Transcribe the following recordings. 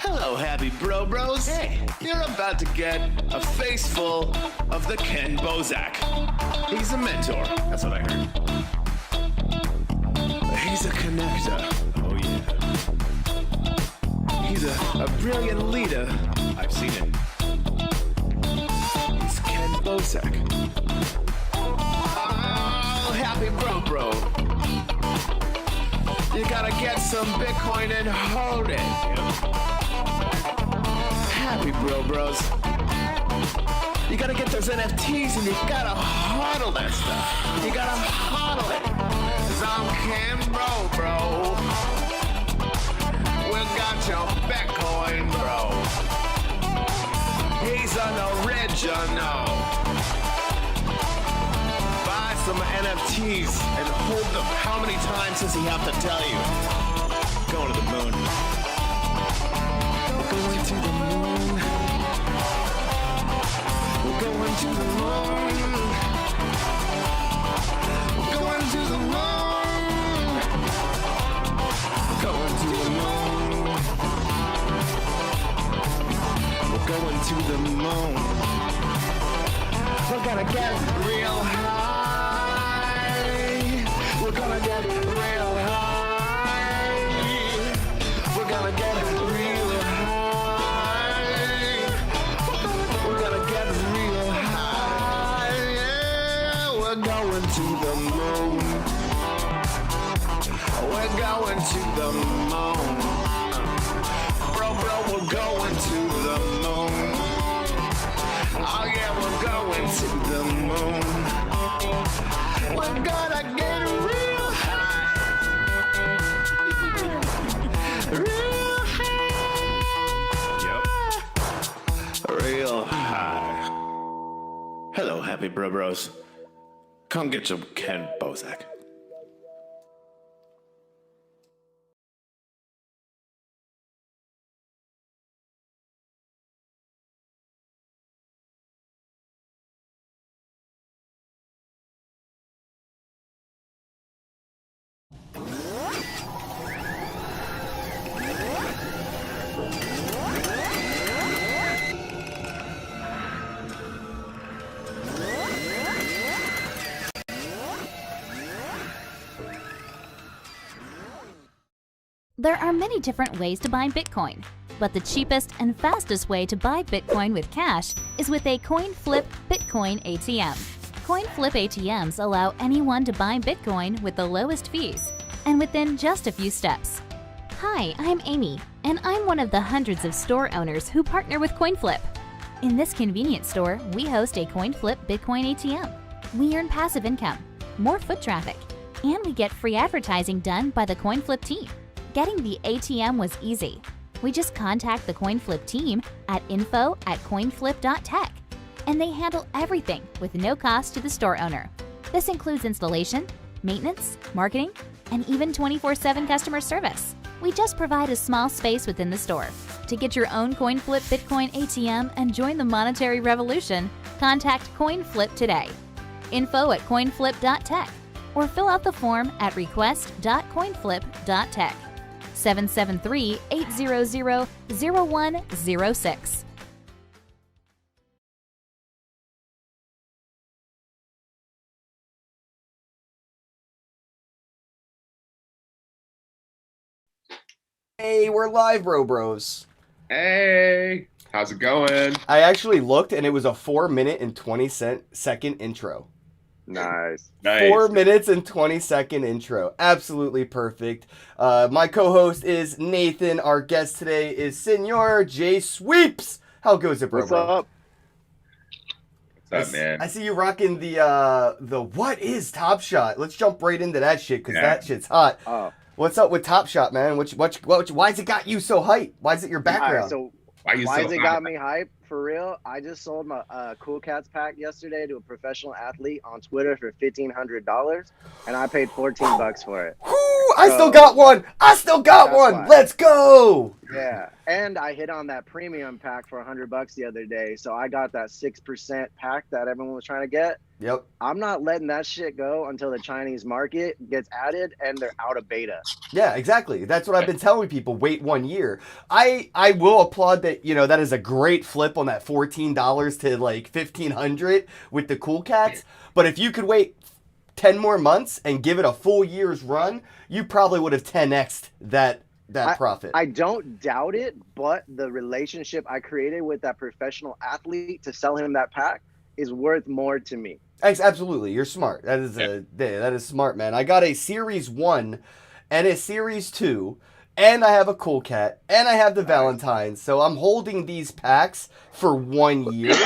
Hello, happy bros. Hey, you're about to get a face full of the Kenn Bosak. He's a mentor. That's what I heard. He's a connector. Oh, yeah. He's a brilliant leader. I've seen it. He's Kenn Bosak. Oh, happy bro. You gotta get some Bitcoin and hold it. Happy bros. You gotta get those NFTs and you gotta hodl that stuff. You gotta hodl it. 'Cause I'm Kenn bro. We got your Bitcoin, bro. He's an original. Buy some NFTs and hold them. How many times does he have to tell you? Going to the moon. Going to the moon. We're going to the moon. We're going to the moon. Going to the moon. We're going to the moon. We're gonna get real high. We're gonna get real high. We're gonna get real high. We're gonna get real high. Yeah, we're going to the moon. We're going to the moon. Bro, we're going to the moon. Oh yeah, we're going to the moon. We're gonna get real high. Real high. Yep. Real high. Hello, happy bros. Come get some Kenn Bosak. There are many different ways to buy Bitcoin, but the cheapest and fastest way to buy Bitcoin with cash is with a coin flip Bitcoin ATM. Coin flip ATMs allow anyone to buy Bitcoin with the lowest fees and within just a few steps. Hi, I'm Amy, and I'm one of the hundreds of store owners who partner with CoinFlip. In this convenient store, we host a CoinFlip Bitcoin ATM. We earn passive income, more foot traffic, and we get free advertising done by the CoinFlip team. Getting the ATM was easy. We just contact the CoinFlip team at info@coinflip.tech, and they handle everything with no cost to the store owner. This includes installation, maintenance, marketing, and even 24/7 customer service. We just provide a small space within the store. To get your own CoinFlip Bitcoin ATM and join the monetary revolution, contact CoinFlip today. info@coinflip.tech or fill out the form at request.coinflip.tech. 773-800-0106. Hey, we're live, bros. Hey, how's it going? I actually looked, and it was a 4-minute and 20-second intro. Nice. 4 minutes and 20-second intro. Absolutely perfect. My co-host is Nathan. Our guest today is Senor J Sweeps. How goes it, bro? What's up? What's up, man? I see you rocking the what is Top Shot? Let's jump right into that shit, because that shit's hot. Oh. What's up with Top Shot, man? Why's it got you so hyped? Why is it your background? Why has it got me hyped? for real, I just sold my Cool Cats pack yesterday to a professional athlete on Twitter for $1,500, and I paid $14 for it. Whoo, I still got one. That's why. Let's go. Yeah, and I hit on that premium pack for $100 the other day, so I got that 6% pack that everyone was trying to get. Yep. I'm not letting that shit go until the Chinese market gets added and they're out of beta. Yeah, exactly. That's what I've been telling people. Wait 1 year. I will applaud that. That is a great flip on that $14 to like $1,500 with the Cool Cats. But if you could wait 10 more months and give it a full year's run, you probably would have 10x'd that profit. I don't doubt it, but the relationship I created with that professional athlete to sell him that pack is worth more to me. Absolutely, you're smart. That is smart, man. I got a Series 1 and a Series 2, and I have a Cool Cat, and I have the Valentine's. So I'm holding these packs for 1 year.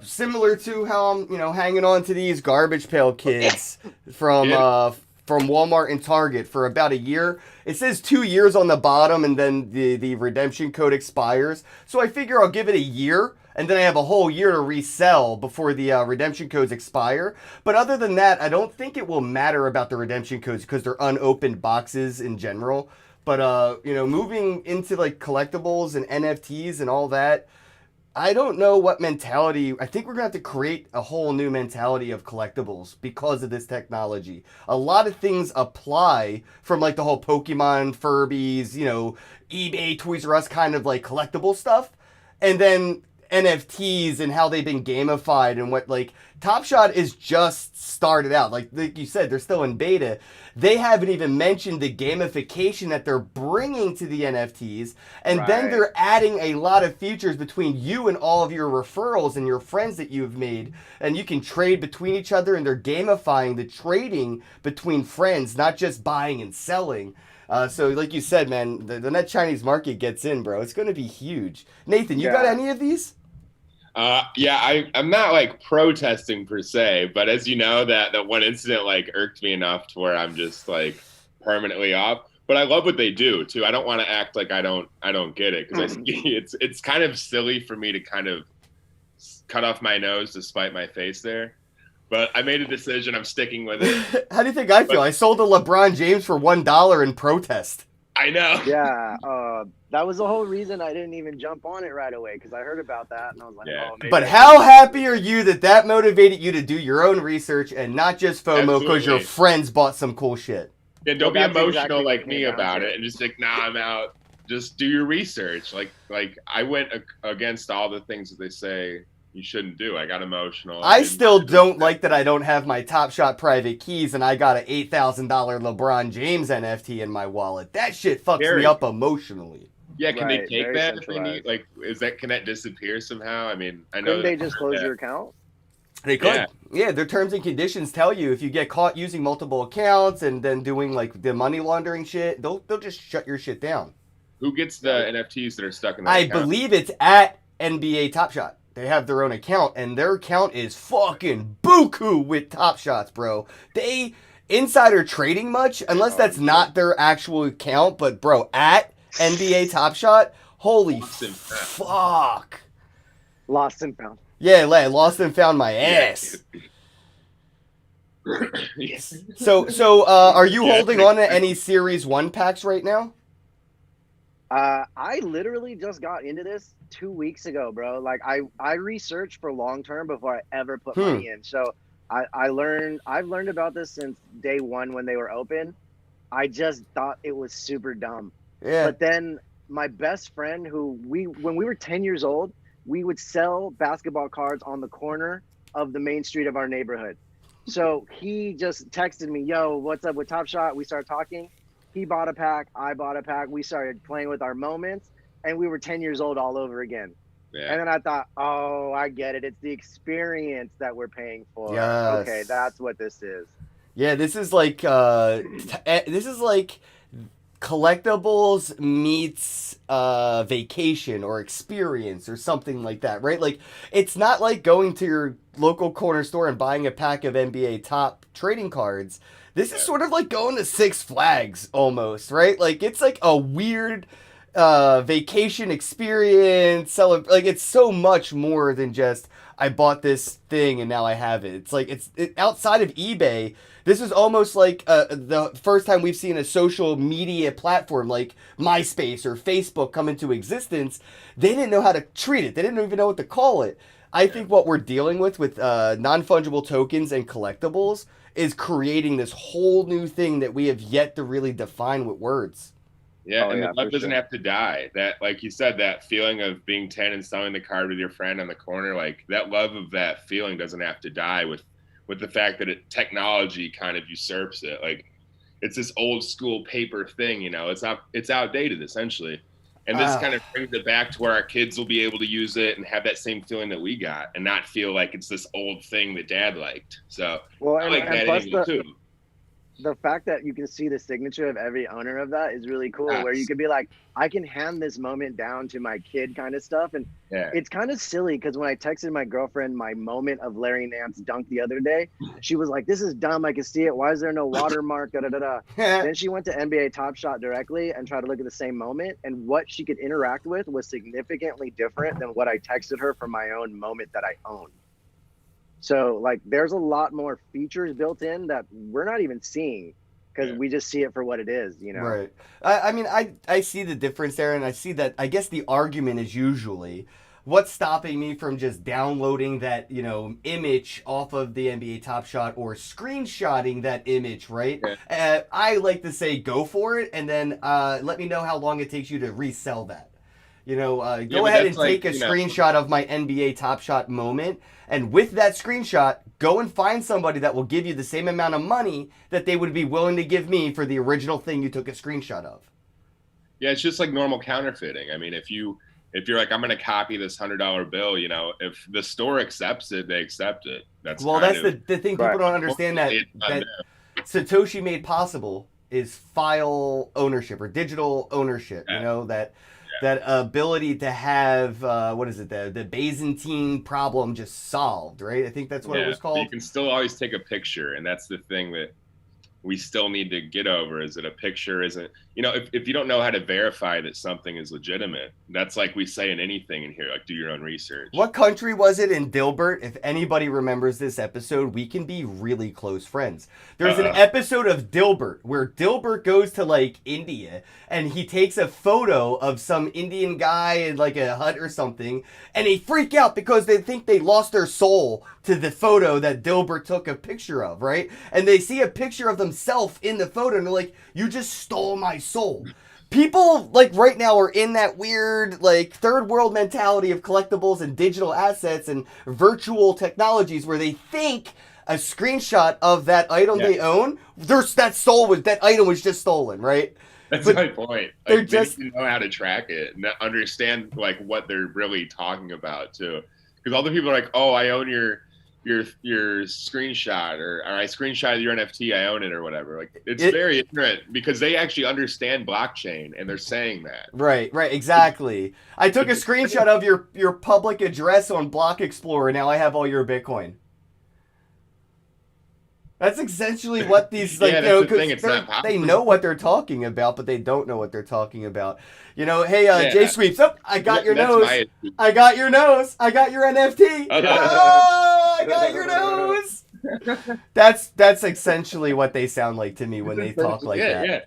Similar to how I'm, hanging on to these Garbage Pail Kids from Walmart and Target for about a year. It says 2 years on the bottom, and then the redemption code expires. So I figure I'll give it a year, and then I have a whole year to resell before the redemption codes expire. But other than that, I don't think it will matter about the redemption codes because they're unopened boxes in general. But, moving into like collectibles and NFTs and all that, I don't know what mentality. I think we're going to have to create a whole new mentality of collectibles because of this technology. A lot of things apply from like the whole Pokemon, Furbies, eBay, Toys R Us kind of like collectible stuff. And then NFTs and how they've been gamified and what like Top Shot is just started out. Like you said, they're still in beta. They haven't even mentioned the gamification that they're bringing to the NFTs. And then they're adding a lot of features between you and all of your referrals and your friends that you've made. And you can trade between each other, and they're gamifying the trading between friends, not just buying and selling. So like you said, man, the net Chinese market gets in, bro. It's going to be huge. Nathan, you got any of these? I'm not like protesting per se, but as you know, that one incident like irked me enough to where I'm just like permanently off. But I love what they do too. I don't want to act like I don't get it, because it's kind of silly for me to kind of cut off my nose to spite my face there. But I made a decision. I'm sticking with it. How do you think I feel? I sold a LeBron James for $1 in protest. I know. Yeah, that was the whole reason I didn't even jump on it right away, because I heard about that and I was like, oh, maybe. But how happy are you that motivated you to do your own research and not just FOMO because your friends bought some cool shit? Yeah, don't be emotional like me about it and just like, nah, I'm out. Just do your research. Like I went against all the things that they say you shouldn't do. I got emotional. I still don't like that I don't have my Top Shot private keys and I got an $8,000 LeBron James NFT in my wallet. That shit fucks me up emotionally. Yeah, can they take that if they need? Like, can that disappear somehow? I mean, I know. Couldn't they just close your account? They could. Yeah, their terms and conditions tell you if you get caught using multiple accounts and then doing like the money laundering shit, they'll just shut your shit down. Who gets the NFTs that are stuck in that I account? believe it's at NBA Top Shot. They have their own account, and their account is fucking buku with Top Shots, bro. They insider trading much, unless that's not their actual account, but bro, at NBA Top Shot, holy fuck. Lost and found. Yeah, lost and found my ass. Yes. So, are you holding on to any Series 1 packs right now? I literally just got into this 2 weeks ago, bro. Like I researched for long term before I ever put money in. So I've learned about this since day one when they were open. I just thought it was super dumb. Yeah. But then my best friend, when we were 10 years old, we would sell basketball cards on the corner of the main street of our neighborhood. So he just texted me, yo, what's up with Top Shot? We started talking. He bought a pack. I bought a pack. We started playing with our moments, and we were 10 years old all over again. Yeah. And then I thought, oh, I get it. It's the experience that we're paying for. Yes. Okay, that's what this is. Yeah, this is like collectibles meets vacation or experience or something like that, right? Like, it's not like going to your local corner store and buying a pack of NBA Top trading cards. This is sort of like going to Six Flags almost, right? Like, it's like a weird vacation experience, like it's so much more than just I bought this thing and now I have it. It's like outside of eBay. This is almost like the first time we've seen a social media platform like MySpace or Facebook come into existence. They didn't know how to treat it. They didn't even know what to call it. I think what we're dealing with non-fungible tokens and collectibles is creating this whole new thing that we have yet to really define with words. Yeah, Oh, and yeah, the love for doesn't sure. have to die. That, like you said, that feeling of being 10 and selling the card with your friend on the corner, like that love of that feeling doesn't have to die with the fact that technology kind of usurps it. Like it's this old school paper thing, you know. It's outdated essentially. And this kind of brings it back to where our kids will be able to use it and have that same feeling that we got and not feel like it's this old thing that dad liked. So Well, I like and that plus angle too. the fact that you can see the signature of every owner of that is really cool, where you Yes. could be like, I can hand this moment down to my kid kind of stuff. And Yeah. it's kind of silly because when I texted my girlfriend my moment of Larry Nance dunk the other day, she was like, this is dumb, I can see it, why is there no watermark, da da da da. Then she went to NBA Top Shot directly and tried to look at the same moment, and what she could interact with was significantly different than what I texted her for my own moment that I own. So like there's a lot more features built in that we're not even seeing because Yeah. we just see it for what it is, you know. Right. I mean, I see the difference there, and I see that. I guess the argument is usually what's stopping me from just downloading that, image off of the NBA Top Shot or screenshotting that image, right? Yeah. I like to say go for it, and then let me know how long it takes you to resell that. Yeah, Go but ahead that's and take like, a screenshot of my NBA Top Shot moment, and with that screenshot, go and find somebody that will give you the same amount of money that they would be willing to give me for the original thing you took a screenshot of. yeah, it's just like normal counterfeiting. I mean, if you're like, I'm going to copy this $100 bill, you know, if the store accepts it, they accept it. That's Well, kind that's of the thing people Right. don't understand that it's not that them. Satoshi made possible is file ownership or digital ownership. Yeah. That ability to have what is it, the Byzantine problem just solved, right? I think that's what it Yeah, was but you called. can still always take a picture, and that's the thing that we still need to get over, is that a picture isn't, if you don't know how to verify that something is legitimate, that's like we say in anything in here, like do your own research. What country was it in Dilbert? If anybody remembers this episode, we can be really close friends. There's an episode of Dilbert where Dilbert goes to like India and he takes a photo of some Indian guy in like a hut or something, and they freak out because they think they lost their soul to the photo that Dilbert took a picture of, right? And they see a picture of themselves in the photo and they're like, you just stole my soul. People like right now are in that weird like third world mentality of collectibles and digital assets and virtual technologies where they think a screenshot of that item they own, that item was just stolen, right? That's But my point. they're Like, they just need to know how to track it and understand like what they're really talking about too. Because all the people are like, "Oh, I own your screenshot," or "I screenshotted your NFT, I own it," or whatever. Like it's very ignorant because they actually understand blockchain and they're saying that. right, exactly. I took a screenshot of your public address on Block Explorer. Now I have all your Bitcoin. That's essentially what these Yeah, that's the thing. It's not they possible. know what they're talking about, but they don't know what they're talking about. Hey, Yeah. Jay Sweeps, I got your That's nose. my issue. I got your nose. I got your NFT. Oh, I got your nose. That's essentially what they sound like to me when they talk like that. Yeah.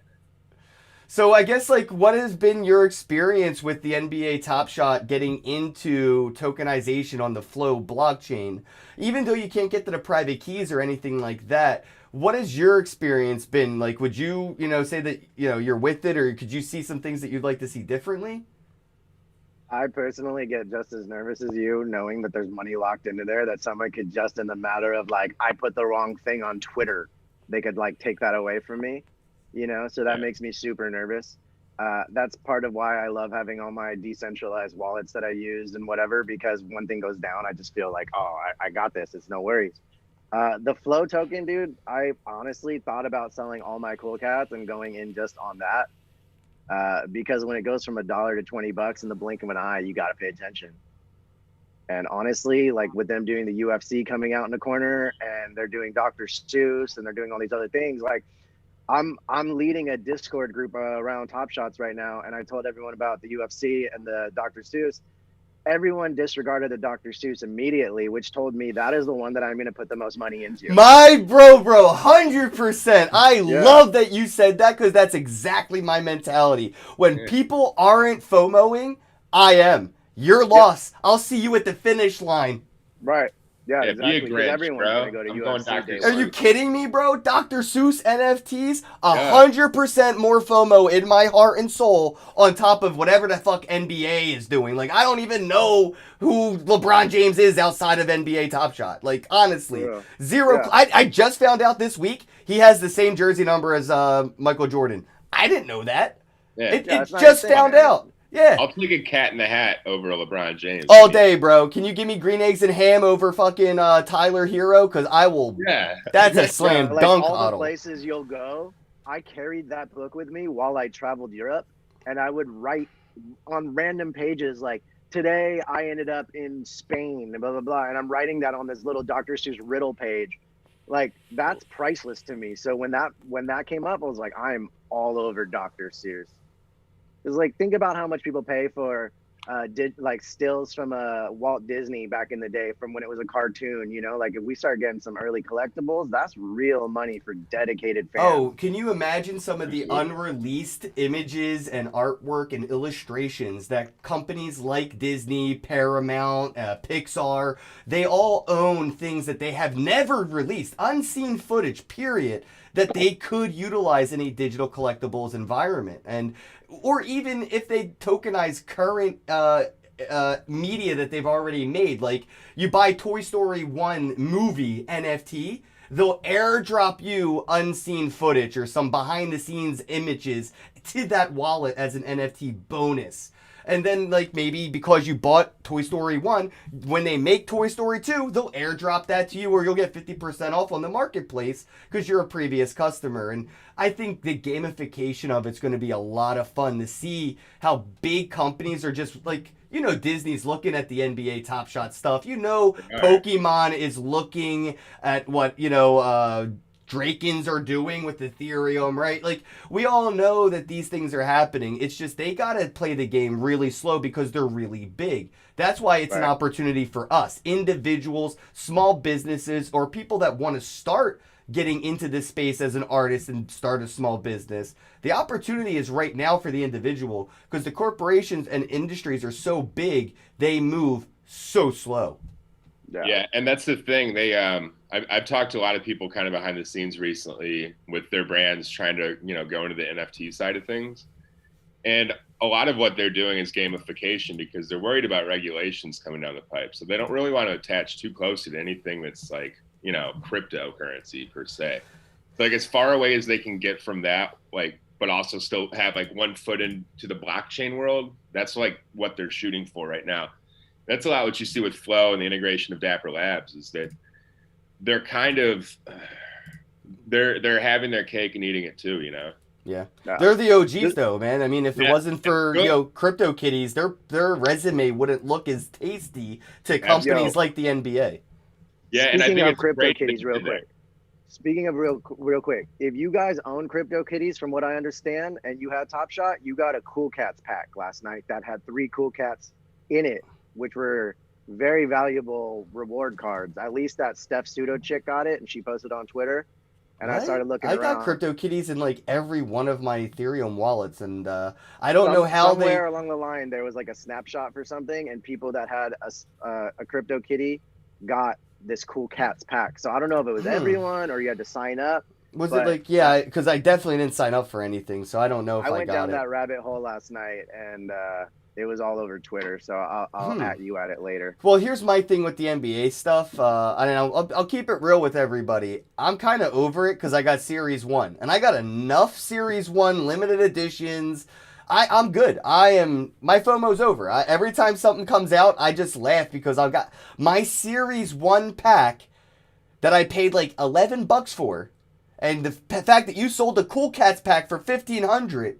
So I guess like what has been your experience with the NBA Top Shot getting into tokenization on the Flow blockchain? Even though you can't get to the private keys or anything like that, what has your experience been like? Would you, say that, you're with it, or could you see some things that you'd like to see differently? I personally get just as nervous as you, knowing that there's money locked into there that someone could just in the matter of like, I put the wrong thing on Twitter, they could like take that away from me, so that makes me super nervous. That's part of why I love having all my decentralized wallets that I use and whatever, because one thing goes down, I just feel like, oh, I got this. It's no worries. The Flow token, dude, I honestly thought about selling all my cool cats and going in just on that. Because when it goes from $1 to $20 in the blink of an eye, you got to pay attention. And honestly, like with them doing the UFC coming out in the corner and they're doing Dr. Seuss and they're doing all these other things, like I'm leading a Discord group around Top Shots right now, and I told everyone about the UFC and the Dr. Seuss. Everyone disregarded the Dr. Seuss immediately, which told me that is the one that I'm going to put the most money into. My bro, 100%. I love that you said that because that's exactly my mentality. When people aren't FOMOing, I am. Your loss. I'll see you at the finish line. Right. Yeah, exactly. Be a Grinch, everyone's bro. going to go to I'm UFC day Are one. you kidding me, bro? Dr. Seuss NFTs, 100% more FOMO in my heart and soul on top of whatever the fuck NBA is doing. Like, I don't even know who LeBron James is outside of NBA Top Shot. Like, honestly, zero. Yeah. I just found out this week he has the same jersey number as Michael Jordan. I didn't know that. Yeah. It it's not just insane, found man. out. Yeah. I'll take a Cat in the Hat over a LeBron James. All day, bro. Can you give me green eggs and ham over fucking Tyler Hero? Because I will. Yeah. That's a slam Like dunk all the huddle. places you'll go, I carried that book with me while I traveled Europe, and I would write on random pages like, today I ended up in Spain, blah, blah, blah. And I'm writing that on this little Dr. Seuss riddle page. Like, that's priceless to me. So when that came up, I was like, I'm all over Dr. Seuss. Because, like, think about how much people pay for stills from Walt Disney back in the day from when it was a cartoon, you know? Like, if we start getting some early collectibles, that's real money for dedicated fans. Oh, can you imagine some of the unreleased images and artwork and illustrations that companies like Disney, Paramount, Pixar, they all own things that they have never released, unseen footage, period, that they could utilize in a digital collectibles environment. And or even if they tokenize current media that they've already made. Like, you buy Toy Story 1 movie NFT, they'll airdrop you unseen footage or some behind the scenes images to that wallet as an NFT bonus. And then, like, maybe because you bought Toy Story 1, when they make Toy Story 2, they'll airdrop that to you, or you'll get 50% off on the marketplace because you're a previous customer. And I think the gamification of it's going to be a lot of fun to see how big companies are just, like, you know, Disney's looking at the NBA Top Shot stuff. You know, Pokemon is looking at what, you know, Drakens are doing with Ethereum, right? Like, we all know that these things are happening. It's just they got to play the game really slow because they're really big. That's why it's an opportunity for us, individuals, small businesses, or people that want to start getting into this space as an artist and start a small business. The opportunity is right now for the individual because the corporations and industries are so big, they move so slow. Yeah, and that's the thing. They I've talked to a lot of people kind of behind the scenes recently with their brands trying to, you know, go into the NFT side of things. And a lot of what they're doing is gamification because they're worried about regulations coming down the pipe. So they don't really want to attach too closely to anything that's like, you know, cryptocurrency per se. So, like, as far away as they can get from that, like, but also still have like 1 foot into the blockchain world, that's like what they're shooting for right now. That's a lot what you see with Flow and the integration of Dapper Labs is that they're kind of they're having their cake and eating it too, you know. Yeah. They're the OGs though, man. I mean, if it wasn't for, you know, crypto kitties, their resume wouldn't look as tasty to companies like the NBA. Yeah, and I think of crypto kitties real quick. Speaking of real quick, if you guys own crypto kitties, from what I understand, and you had Top Shot, you got a Cool Cats pack last night that had 3 Cool Cats in it, which were very valuable reward cards. At least that Steph Pseudo chick got it, and she posted on Twitter. And I started looking around. I got crypto kitties in like every one of my Ethereum wallets, and I don't know how somewhere along the line there was like a snapshot for something, and people that had a crypto kitty got this Cool Cats pack. So I don't know if it was everyone or you had to sign up. Was it like, yeah, because I definitely didn't sign up for anything, so I don't know if I got it. I went down that rabbit hole last night, and it was all over Twitter, so I'll at you at it later. Well, here's my thing with the NBA stuff. I'll keep it real with everybody. I'm kind of over it because I got Series 1, and I got enough Series 1 limited editions. I'm good. My FOMO's over. Every time something comes out, I just laugh because I've got my Series 1 pack that I paid like $11 for, and the fact that you sold the Cool Cats pack for $1,500.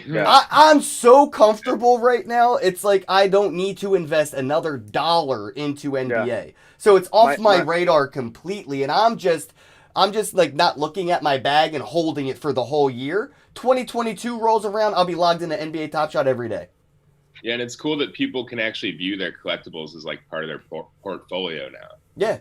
Yeah. I'm so comfortable right now. It's like I don't need to invest another $1 into NBA. Yeah. So it's off my radar completely, and I'm just like not looking at my bag and holding it for the whole year. 2022 rolls around, I'll be logged into NBA Top Shot every day. Yeah, and it's cool that people can actually view their collectibles as like part of their portfolio now. Yeah.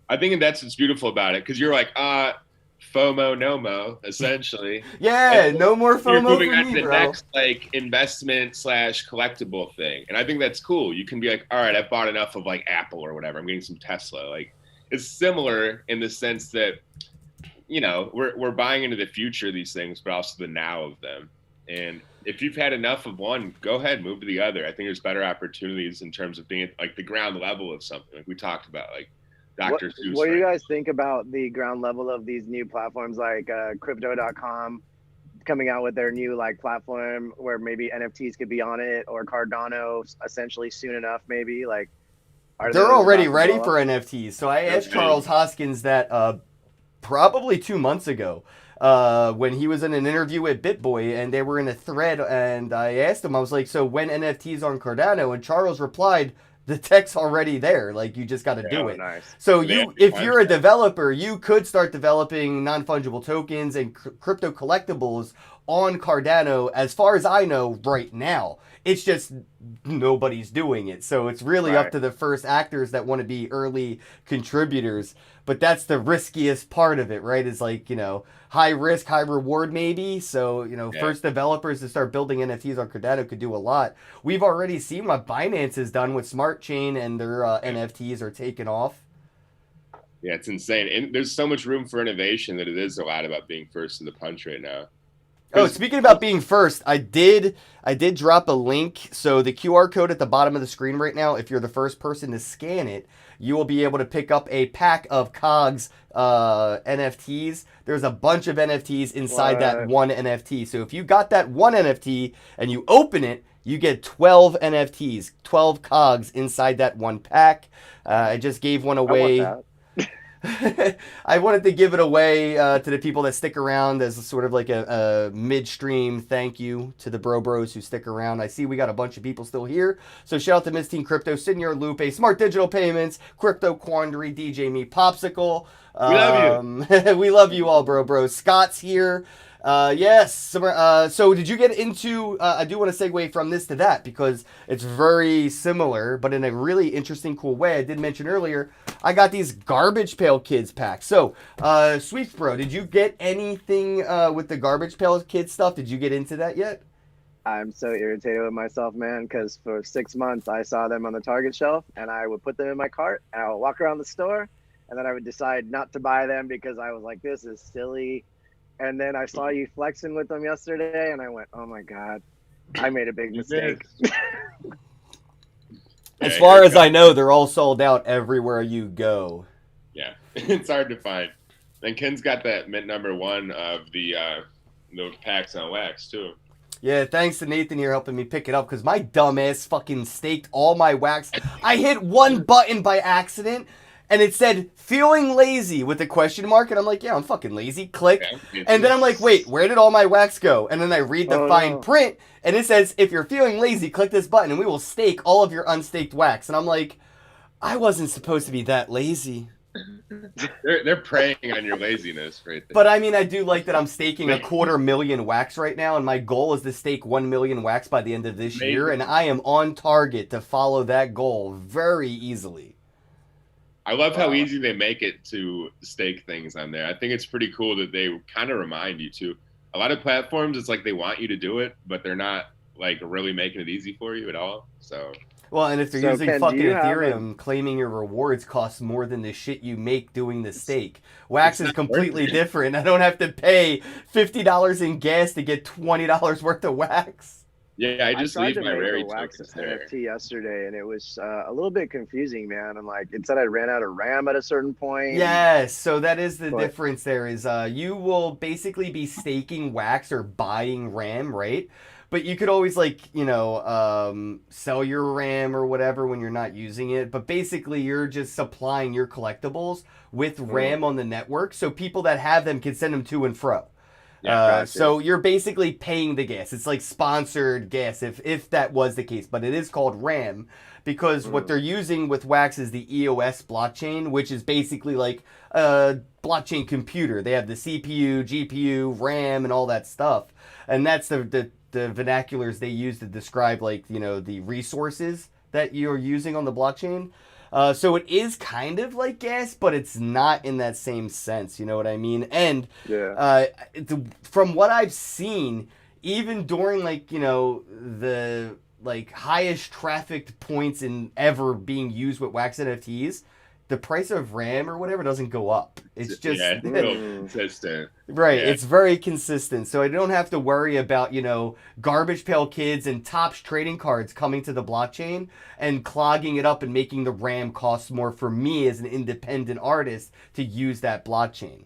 I think that's what's beautiful about it, because you're like, FOMO, NOMO, essentially. Yeah, no more FOMO You're moving for on me, to the bro. next like investment / collectible thing, and I think that's cool. You can be like, all right, I've bought enough of like Apple or whatever. I'm getting some Tesla. Like, it's similar in the sense that, you know, we're buying into the future of these things, but also the now of them. And if you've had enough of one, go ahead, move to the other. I think there's better opportunities in terms of being at like the ground level of something, like we talked about, like Dr. Seuss. What do you guys think about the ground level of these new platforms like crypto.com coming out with their new like platform where maybe NFTs could be on it, or Cardano essentially soon enough, maybe? Like, they're already ready for NFTs. So I asked Charles Hoskins that probably 2 months ago when he was in an interview with BitBoy, and they were in a thread, and I asked him, I was like, so when NFTs on Cardano? And Charles replied, the tech's already there. Like, you just got to do it. Nice. So if you're a developer, you could start developing non-fungible tokens and crypto collectibles on Cardano, as far as I know right now. It's just nobody's doing it. So it's really up to the first actors that want to be early contributors. But that's the riskiest part of it, right? Is like, you know, high risk, high reward maybe. So, you know, first developers to start building NFTs on Cardano could do a lot. We've already seen what Binance has done with Smart Chain, and their NFTs are taking off. Yeah, it's insane. And there's so much room for innovation that it is a lot about being first to the punch right now. Oh, speaking about being first, I did drop a link. So the QR code at the bottom of the screen right now, if you're the first person to scan it, you will be able to pick up a pack of COGS NFTs. There's a bunch of NFTs inside that one NFT. So if you got that one NFT and you open it, you get 12 NFTs, 12 COGS inside that one pack. I just gave one away. I wanted to give it away to the people that stick around as sort of like a midstream thank you to the bros who stick around. I see we got a bunch of people still here. So shout out to Miss Teen Crypto, Senor Lupe, Smart Digital Payments, Crypto Quandary, DJ Me Popsicle. We love you. We love you all, bro. Scott's here. Yes. So did you get into, I do want to segue from this to that because it's very similar, but in a really interesting, cool way. I did mention earlier, I got these Garbage Pail Kids packs. So, Sweets Bro, did you get anything with the Garbage Pail Kids stuff? Did you get into that yet? I'm so irritated with myself, man, because for 6 months I saw them on the Target shelf and I would put them in my cart and I would walk around the store and then I would decide not to buy them because I was like, this is silly. And then I saw you flexing with them yesterday, and I went, "Oh my God, I made a big mistake." As far as I know, they're all sold out everywhere you go. Yeah, it's hard to find. And Ken's got that mint #1 of the packs on wax too. Yeah, thanks to Nathan here helping me pick it up because my dumb ass fucking staked all my wax. I hit one button by accident. And it said, feeling lazy with a question mark. And I'm like, yeah, I'm fucking lazy. Click. Okay. And then I'm like, wait, where did all my wax go? And then I read the fine print. And it says, if you're feeling lazy, click this button and we will stake all of your unstaked wax. And I'm like, I wasn't supposed to be that lazy. They're preying on your laziness right there. But I mean, I do like that I'm staking 250,000 wax right now. And my goal is to stake 1 million wax by the end of this year. And I am on target to follow that goal very easily. I love how easy they make it to stake things on there. I think it's pretty cool that they kind of remind you to. A lot of platforms, it's like they want you to do it, but they're not like really making it easy for you at all. So, well, and if they're using Ken, fucking Ethereum, claiming your rewards costs more than the shit you make doing the stake. Wax is completely different. I don't have to pay $50 in gas to get $20 worth of wax. Yeah, I just leave my Rary wax NFT yesterday, and it was a little bit confusing, man. And like it said, I ran out of RAM at a certain point. Yes, so that is the difference. There is you will basically be staking wax or buying RAM, right? But you could always sell your RAM or whatever when you're not using it. But basically, you're just supplying your collectibles with RAM on the network, so people that have them can send them to and fro. Gotcha. So you're basically paying the gas. It's like sponsored gas if that was the case, but it is called RAM because what they're using with Wax is the EOS blockchain, which is basically like a blockchain computer. They have the CPU, GPU, RAM, and all that stuff, and that's the vernaculars they use to describe like the resources that you're using on the blockchain. So it is kind of like gas, but it's not in that same sense. You know what I mean? And from what I've seen, even during the highest trafficked points in ever being used with Wax NFTs, the price of RAM or whatever doesn't go up. It's just it's real consistent. Right, Yeah. it's very consistent. So I don't have to worry about, Garbage Pail Kids and Topps trading cards coming to the blockchain and clogging it up and making the RAM cost more for me as an independent artist to use that blockchain.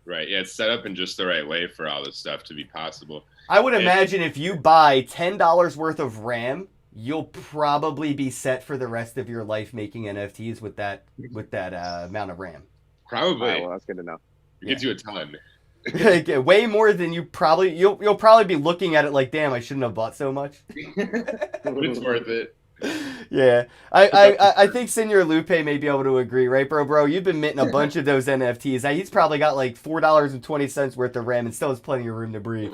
Right. Yeah, it's set up in just the right way for all this stuff to be possible. I would imagine if you buy $10 worth of RAM, you'll probably be set for the rest of your life making NFTs with that amount of RAM. Probably. Well, that's good to know. It gives you a ton. Way more than you'll probably be looking at it like, damn, I shouldn't have bought so much. But it's worth it. Yeah, I think Senor Lupe may be able to agree, right, bro? You've been minting a bunch of those NFTs. He's probably got like $4.20 worth of RAM and still has plenty of room to breathe.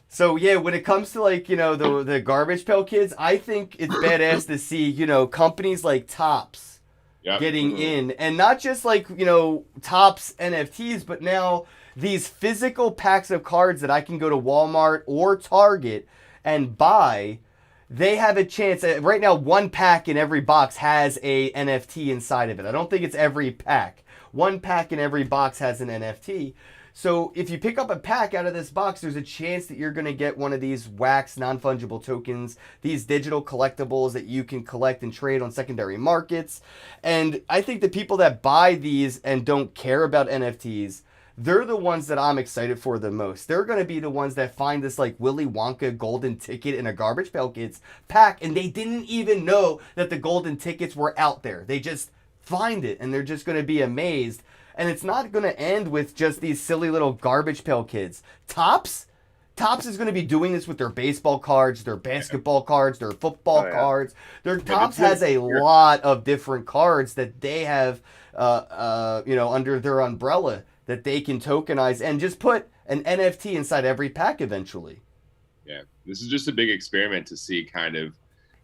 So yeah, when it comes to the Garbage Pail Kids, I think it's badass to see companies like Topps getting in, and not just Topps NFTs, but now these physical packs of cards that I can go to Walmart or Target and buy. They have a chance. Right now, one pack in every box has a NFT inside of it. I don't think it's every pack. One pack in every box has an NFT. So if you pick up a pack out of this box, there's a chance that you're going to get one of these Wax non-fungible tokens, these digital collectibles that you can collect and trade on secondary markets. And I think the people that buy these and don't care about NFTs, they're the ones that I'm excited for the most. They're going to be the ones that find this Willy Wonka golden ticket in a Garbage Pail Kids pack, and they didn't even know that the golden tickets were out there. They just find it, and they're just going to be amazed. And it's not going to end with just these silly little Garbage Pail Kids. Topps is going to be doing this with their baseball cards, their basketball cards, their football cards. Topps has a lot of different cards that they have, under their umbrella that they can tokenize and just put an NFT inside every pack eventually. Yeah, this is just a big experiment to see kind of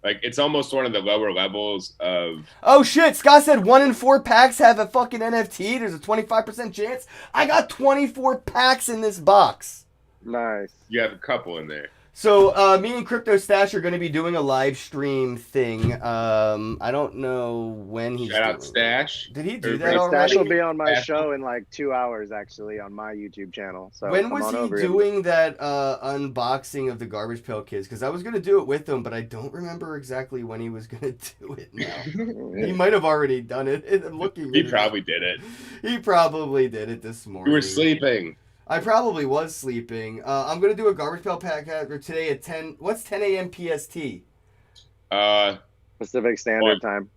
it's almost one of the lower levels of. Oh shit! Scott said 1 in 4 packs have a fucking NFT. There's a 25% chance. I got 24 packs in this box. Nice. You have a couple in there. So me and Crypto Stash are going to be doing a live stream thing. I don't know when he's Shout out doing Stash. it. Did he do that Stash already? will be on my Stash. show in 2 hours, actually, on my YouTube channel. So When come was on he over doing that unboxing of the Garbage Pail Kids? Because I was going to do it with him, but I don't remember exactly when he was going to do it now. He might have already done it. I'm looking. He probably did it. He probably did it this morning. You were sleeping. I probably was sleeping. I'm going to do a Garbage Pail Pack today at 10. What's 10 a.m. PST? Pacific Standard Time.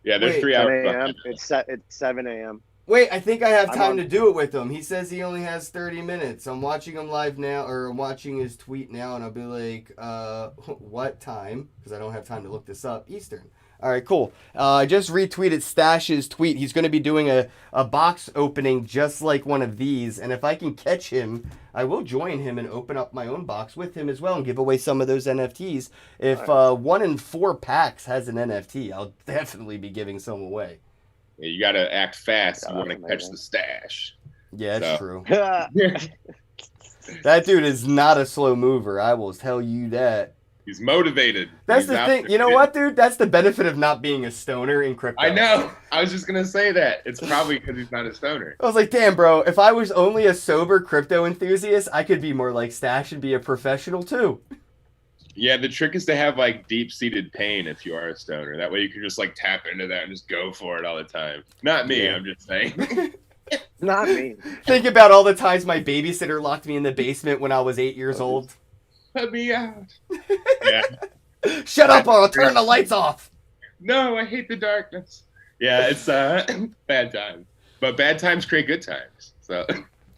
Yeah, they're Wait, 3 10 hours. a.m. It's 7 a.m. Wait, I think I have I'm time on- to do it with him. He says he only has 30 minutes. I'm watching him live now, or I'm watching his tweet now, and I'll be like, what time? Because I don't have time to look this up. Eastern. All right, cool. I just retweeted Stash's tweet. He's going to be doing a box opening just like one of these. And if I can catch him, I will join him and open up my own box with him as well and give away some of those NFTs. If 1 in 4 packs has an NFT, I'll definitely be giving some away. Yeah, you got to act fast. Yeah, You want to that's catch amazing. the stash. Yeah, that's So. true. Yeah. That dude is not a slow mover. I will tell you that. He's motivated. That's He's the out thing. there. You know what, dude? That's the benefit of not being a stoner in crypto. I know. I was just going to say that. It's probably because he's not a stoner. I was like, damn, bro, if I was only a sober crypto enthusiast, I could be more like Stash and be a professional too. Yeah, the trick is to have deep-seated pain if you are a stoner. That way you can just tap into that and just go for it all the time. Not me, Yeah. I'm just saying. Not me. Think about all the times my babysitter locked me in the basement when I was 8 years old. Let me out. Yeah. Shut up or I'll turn the lights off. No, I hate the darkness. Yeah, it's bad times. But bad times create good times. So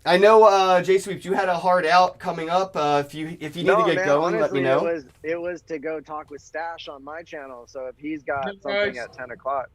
I know, J Sweeps, you had a hard out coming up. If you need to get man, going, honestly, let me know. it was to go talk with Stash on my channel. So if he's got something Nice. at 10 o'clock,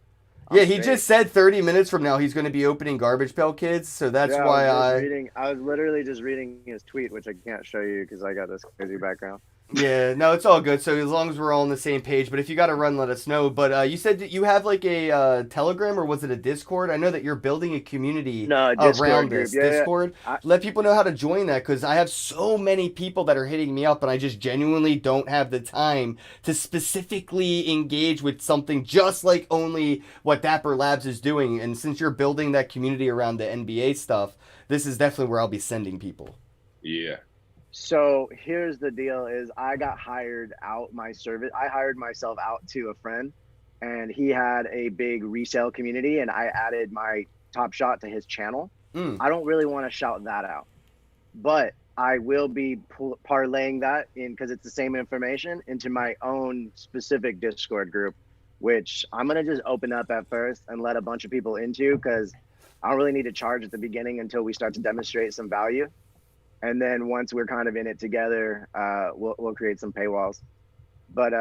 I'm Yeah, he straight. just said 30 minutes from now he's going to be opening Garbage Pail Kids, so that's Yeah, why I was literally just reading his tweet, which I can't show you because I got this crazy background. Yeah, no, it's all good. So as long as we're all on the same page, but if you got to run, let us know. But you said that you have like a Telegram, or was it a Discord? I know that you're building a community No, Discord around group. this Yeah, Discord. yeah. Let people know how to join that, because I have so many people that are hitting me up, and I just genuinely don't have the time to specifically engage with something just like only what Dapper Labs is doing. And since you're building that community around the NBA stuff, this is definitely where I'll be sending people. Yeah. So here's the deal: is I got hired out my service. I hired myself out to a friend, and he had a big resale community, and I added my Top Shot to his channel. Mm. I don't really want to shout that out, but I will be parlaying that in, because it's the same information, into my own specific Discord group, which I'm gonna just open up at first and let a bunch of people into, because I don't really need to charge at the beginning until we start to demonstrate some value. And then once we're kind of in it together, we'll create some paywalls. But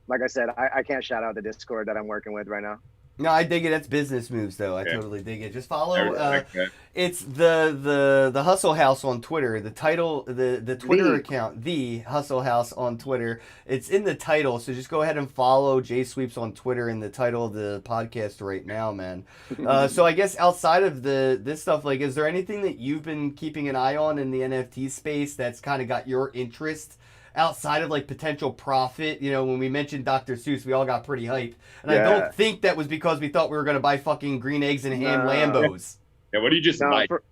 like I said, I can't shout out the Discord that I'm working with right now. No, I dig it. That's business moves, though. I Yeah. totally dig it. Just I follow. respect that. It's the Hustle House on Twitter. The title, the Twitter The. account, the Hustle House on Twitter. It's in the title, so just go ahead and follow J Sweeps on Twitter in the title of the podcast right now, man. So I guess outside of this stuff, like, is there anything that you've been keeping an eye on in the NFT space that's kind of got your interest? Outside of like potential profit, you know, when we mentioned Dr. Seuss, we all got pretty hyped, and I Yeah. don't think that was because we thought we were gonna buy fucking green eggs and ham No. Lambos. Yeah. What do you just No, like? for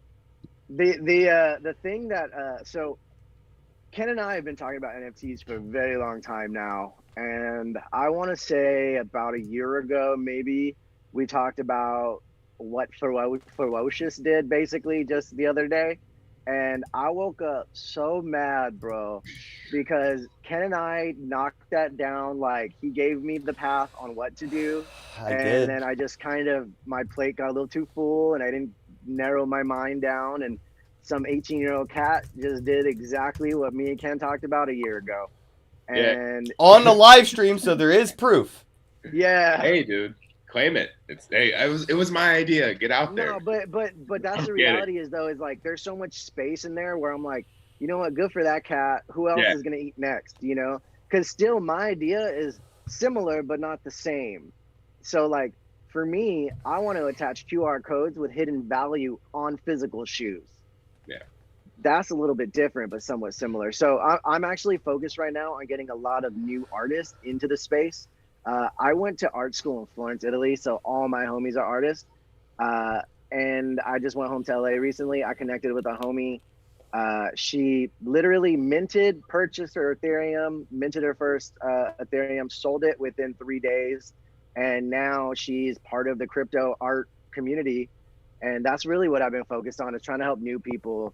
the thing that so Ken and I have been talking about NFTs for a very long time now, and I want to say about a year ago, maybe, we talked about what Ferocious did basically just the other day. And I woke up so mad, bro, because Ken and I knocked that down. Like, he gave me the path on what to do. I And did. then I just kind of, my plate got a little too full and I didn't narrow my mind down. And some 18-year-old cat just did exactly what me and Ken talked about a year ago. Yeah. And On the live stream, so there is proof. yeah. Hey, dude, claim it. It was my idea. Get out there. No, but that's the Get it. reality is, though, is like there's so much space in there where I'm like, you know what, good for that cat. Who else Yeah. is gonna eat next? You know, because still my idea is similar but not the same. So like for me, I want to attach QR codes with hidden value on physical shoes. Yeah. That's a little bit different, but somewhat similar. So I'm actually focused right now on getting a lot of new artists into the space. I went to art school in Florence, Italy, so all my homies are artists. And I just went home to LA recently. I connected with a homie. She literally purchased her Ethereum, minted her first Ethereum, sold it within 3 days. And now she's part of the crypto art community. And that's really what I've been focused on, is trying to help new people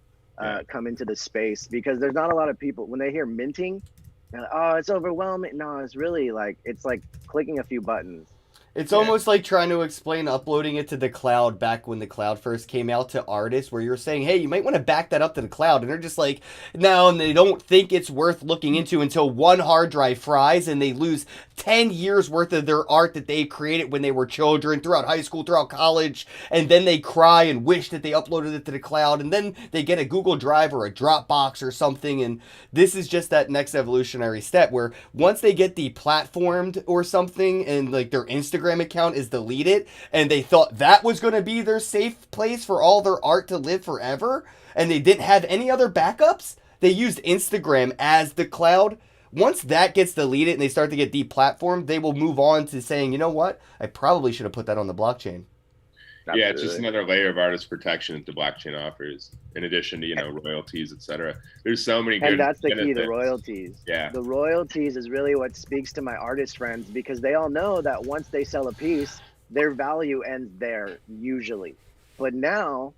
come into the space, because there's not a lot of people, when they hear minting, they're like, oh, it's overwhelming. No, it's really like, it's like clicking a few buttons. It's almost like trying to explain uploading it to the cloud back when the cloud first came out to artists, where you're saying, hey, you might want to back that up to the cloud. And they're just like, no, and they don't think it's worth looking into until one hard drive fries and they lose 10 years worth of their art that they created when they were children, throughout high school, throughout college. And then they cry and wish that they uploaded it to the cloud. And then they get a Google Drive or a Dropbox or something. And this is just that next evolutionary step where once they get deplatformed or something, and like their Instagram account is deleted, and they thought that was going to be their safe place for all their art to live forever, and they didn't have any other backups, they used Instagram as the cloud. Once that gets deleted and they start to get deplatformed, they will move on to saying, you know what, I probably should have put that on the blockchain. Yeah, it's just another layer of artist protection that the blockchain offers, in addition to royalties, etc. There's so many good And that's the key, the benefits. royalties. Yeah. The royalties is really what speaks to my artist friends, because they all know that once they sell a piece, their value ends there usually. But now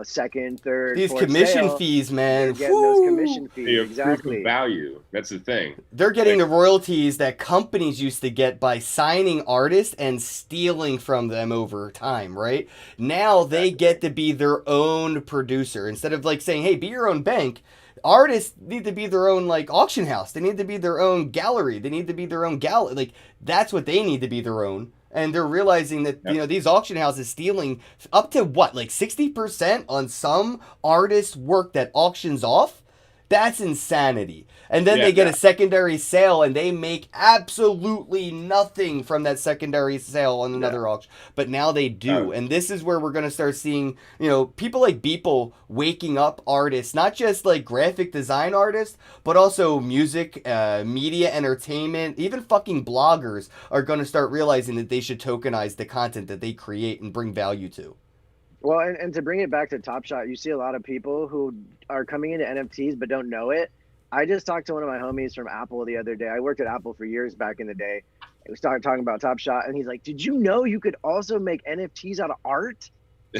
second, third, These fourth commission sale, fees, man. you're getting those Whew. commission fees. You have proof Exactly. of value. That's the thing. They're getting the royalties that companies used to get by signing artists and stealing from them over time, right? Now they get to be their own producer. Instead of like saying, hey, be your own bank, artists need to be their own like auction house. They need to be their own gallery. They need to be their own gallery. Like that's what they need to be their own. And they're realizing that, these auction houses stealing up to what, like 60% on some artists' work that auctions off? That's insanity. And then they get a secondary sale and they make absolutely nothing from that secondary sale on another auction. But now they do. And this is where we're going to start seeing, people like Beeple waking up artists, not just like graphic design artists, but also music, media, entertainment, even fucking bloggers are going to start realizing that they should tokenize the content that they create and bring value to. Well, and to bring it back to Top Shot, you see a lot of people who are coming into NFTs but don't know it. I just talked to one of my homies from Apple the other day. I worked at Apple for years back in the day. We started talking about Top Shot, and he's like, "Did you know you could also make NFTs out of art?"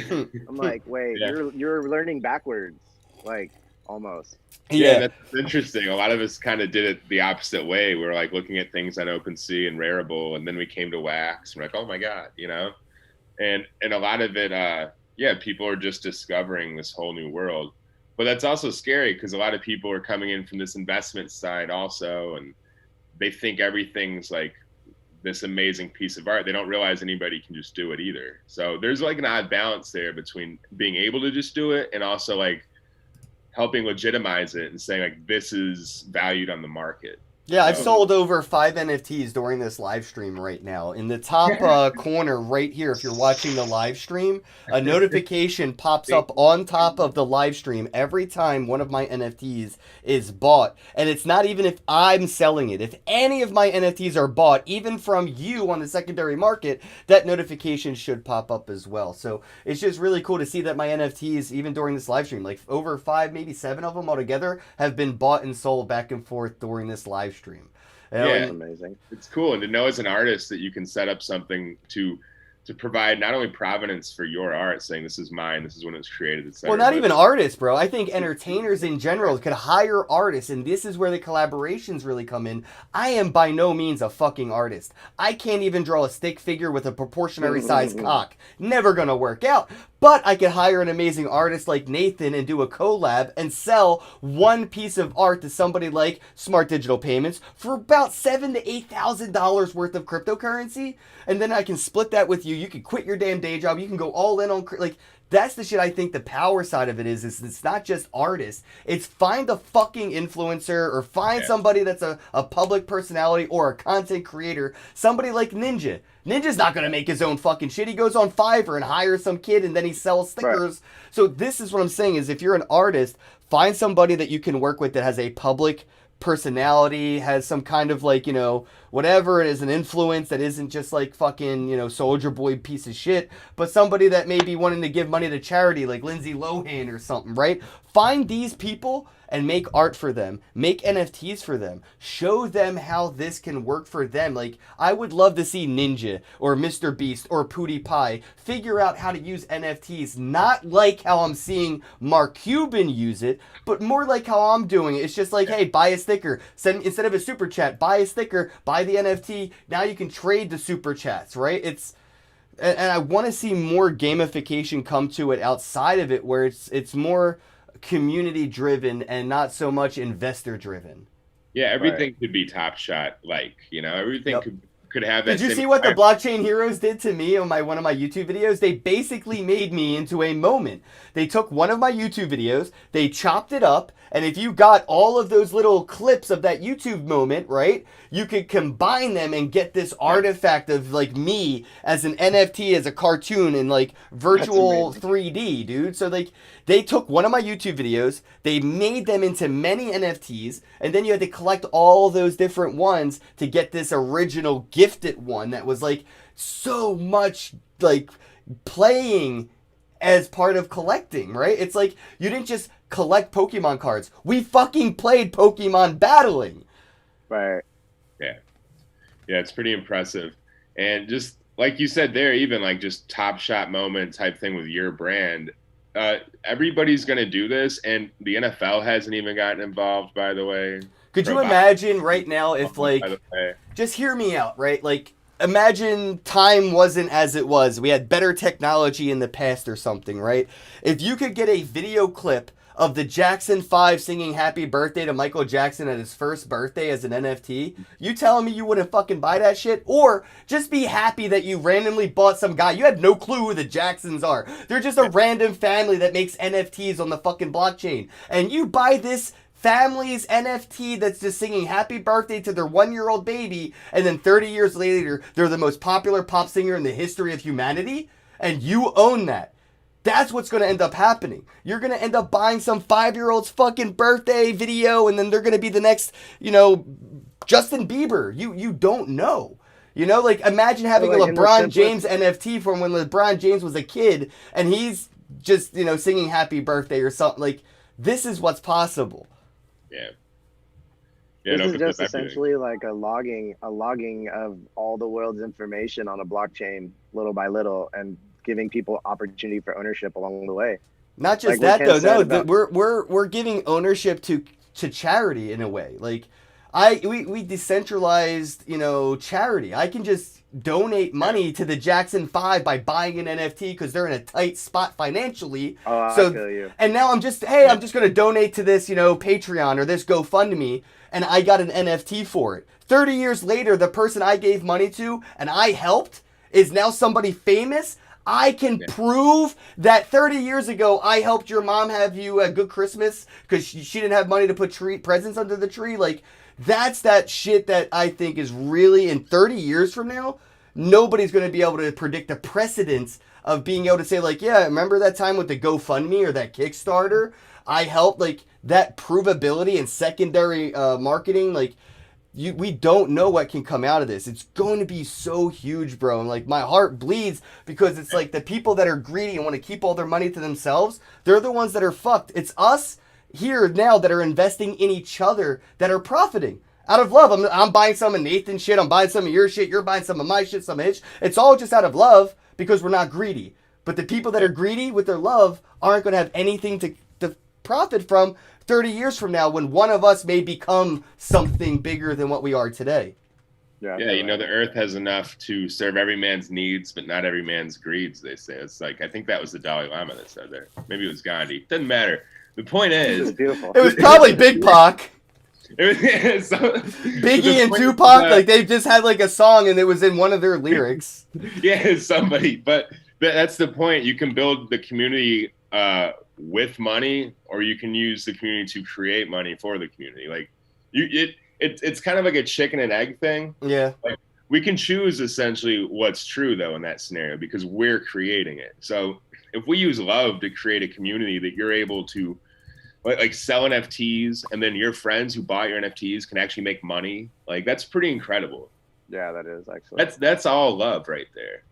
I'm like, "Wait, you're learning backwards, like almost." Yeah, that's interesting. A lot of us kind of did it the opposite way. We're like looking at things on OpenSea and Rarible, and then we came to Wax. And we're like, "Oh my god," and a lot of it. People are just discovering this whole new world. But that's also scary because a lot of people are coming in from this investment side also, and they think everything's like this amazing piece of art. They don't realize anybody can just do it either. So there's like an odd balance there between being able to just do it and also like helping legitimize it and saying like this is valued on the market. Yeah, I've sold over 5 NFTs during this live stream right now. In the top corner right here, if you're watching the live stream, a notification pops up on top of the live stream every time one of my NFTs is bought. And it's not even if I'm selling it. If any of my NFTs are bought, even from you on the secondary market, that notification should pop up as well. So it's just really cool to see that my NFTs, even during this live stream, like over 5, maybe 7 of them altogether, have been bought and sold back and forth during this live stream. It's amazing. It's cool, and to know as an artist that you can set up something to provide not only provenance for your art, saying this is mine, this is when it was created, etc. Well, not even artists, bro. I think entertainers in general could hire artists, and this is where the collaborations really come in. I am by no means a fucking artist. I can't even draw a stick figure with a proportionary sized cock. Never gonna work out. But I could hire an amazing artist like Nathan and do a collab and sell one piece of art to somebody like Smart Digital Payments for about $7,000 to $8,000 worth of cryptocurrency, and then I can split that with you. You can quit your damn day job. You can go all in on like. That's the shit I think the power side of it is it's not just artists. It's find a fucking influencer or find somebody that's a public personality or a content creator. Somebody like Ninja. Ninja's not going to make his own fucking shit. He goes on Fiverr and hires some kid and then he sells stickers. Right. So this is what I'm saying is if you're an artist, find somebody that you can work with that has a public personality, has some kind of like, whatever it is, an influence that isn't just like fucking, Soldier Boy piece of shit, but somebody that may be wanting to give money to charity like Lindsay Lohan or something, right? Find these people and make art for them. Make NFTs for them. Show them how this can work for them. Like, I would love to see Ninja or Mr. Beast or PewDiePie figure out how to use NFTs, not like how I'm seeing Mark Cuban use it, but more like how I'm doing it. It's just like, hey, buy a sticker. Instead of a super chat, buy a sticker, buy the NFT. Now you can trade the super chats, right? And I want to see more gamification come to it outside of it, where it's more community driven and not so much investor driven. Yeah, everything could be Top Shot, everything could have that. Did you see what the Blockchain Heroes did to me on one of my YouTube videos? They basically made me into a moment. They took one of my YouTube videos, they chopped it up, and if you got all of those little clips of that YouTube moment, right, you could combine them and get this artifact of like me as an NFT, as a cartoon in like virtual 3D, dude. So like they took one of my YouTube videos, they made them into many NFTs, and then you had to collect all those different ones to get this original gifted one that was like so much like playing as part of collecting, right? It's like you didn't just collect Pokemon cards. We fucking played Pokemon battling. Right. Yeah, it's pretty impressive. And just like you said there, even like just Top Shot moment type thing with your brand, everybody's going to do this, and the NFL hasn't even gotten involved, by the way. Could you Robotics, imagine right now if, by like, the way. just hear me out, right? Like, imagine time wasn't as it was. We had better technology in the past or something, right? If you could get a video clip of the Jackson 5 singing happy birthday to Michael Jackson at his first birthday as an NFT, you telling me you wouldn't fucking buy that shit? Or just be happy that you randomly bought some guy. You have no clue who the Jacksons are. They're just a random family that makes NFTs on the fucking blockchain. And you buy this family's NFT that's just singing happy birthday to their 1-year-old baby, and then 30 years later, they're the most popular pop singer in the history of humanity, and you own that. That's what's going to end up happening. You're going to end up buying some 5-year-old's fucking birthday video, and then they're going to be the next, Justin Bieber. You don't know. Like, imagine having a LeBron James NFT from when LeBron James was a kid, and he's just, singing happy birthday or something. Like, this is what's possible. Yeah. This is just essentially like a logging of all the world's information on a blockchain, little by little, and giving people opportunity for ownership along the way. Not just that though. No, we're giving ownership to charity in a way. Like, we decentralized, charity. I can just donate money to the Jackson 5 by buying an NFT because they're in a tight spot financially. Oh, I feel you. And now I'm just going to donate to this, Patreon or this GoFundMe, and I got an NFT for it. 30 years later, the person I gave money to and I helped is now somebody famous. I can prove that 30 years ago I helped your mom have you a good Christmas because she didn't have money to put presents under the tree. Like, that's that shit that I think is really, in 30 years from now, nobody's going to be able to predict the precedence of being able to say, like, yeah, remember that time with the GoFundMe or that Kickstarter? I helped, like, that provability and secondary marketing, like, we don't know what can come out of this. It's going to be so huge, bro. And, like, my heart bleeds because it's like the people that are greedy and want to keep all their money to themselves, they're the ones that are fucked. It's us here now that are investing in each other that are profiting out of love. I'm buying some of Nathan's shit. I'm buying some of your shit. You're buying some of my shit, some of his. It's all just out of love because we're not greedy. But the people that are greedy with their love aren't going to have anything to profit from 30 years from now when one of us may become something bigger than what we are today. Yeah, the earth has enough to serve every man's needs, but not every man's greeds, they say. It's like, I think that was the Dalai Lama that said that. Maybe it was Gandhi. Doesn't matter. The point is, It's beautiful. It was probably Big Pac. Biggie and Tupac, like, they just had like a song and it was in one of their lyrics. Yeah, somebody. But that's the point. You can build the community with money, or you can use the community to create money for the community. Like, it's kind of like a chicken and egg thing. Yeah. Like, we can choose essentially what's true though in that scenario because we're creating it. So if we use love to create a community that you're able to like sell NFTs, and then your friends who bought your NFTs can actually make money, like, that's pretty incredible. Yeah, that is actually. That's all love right there.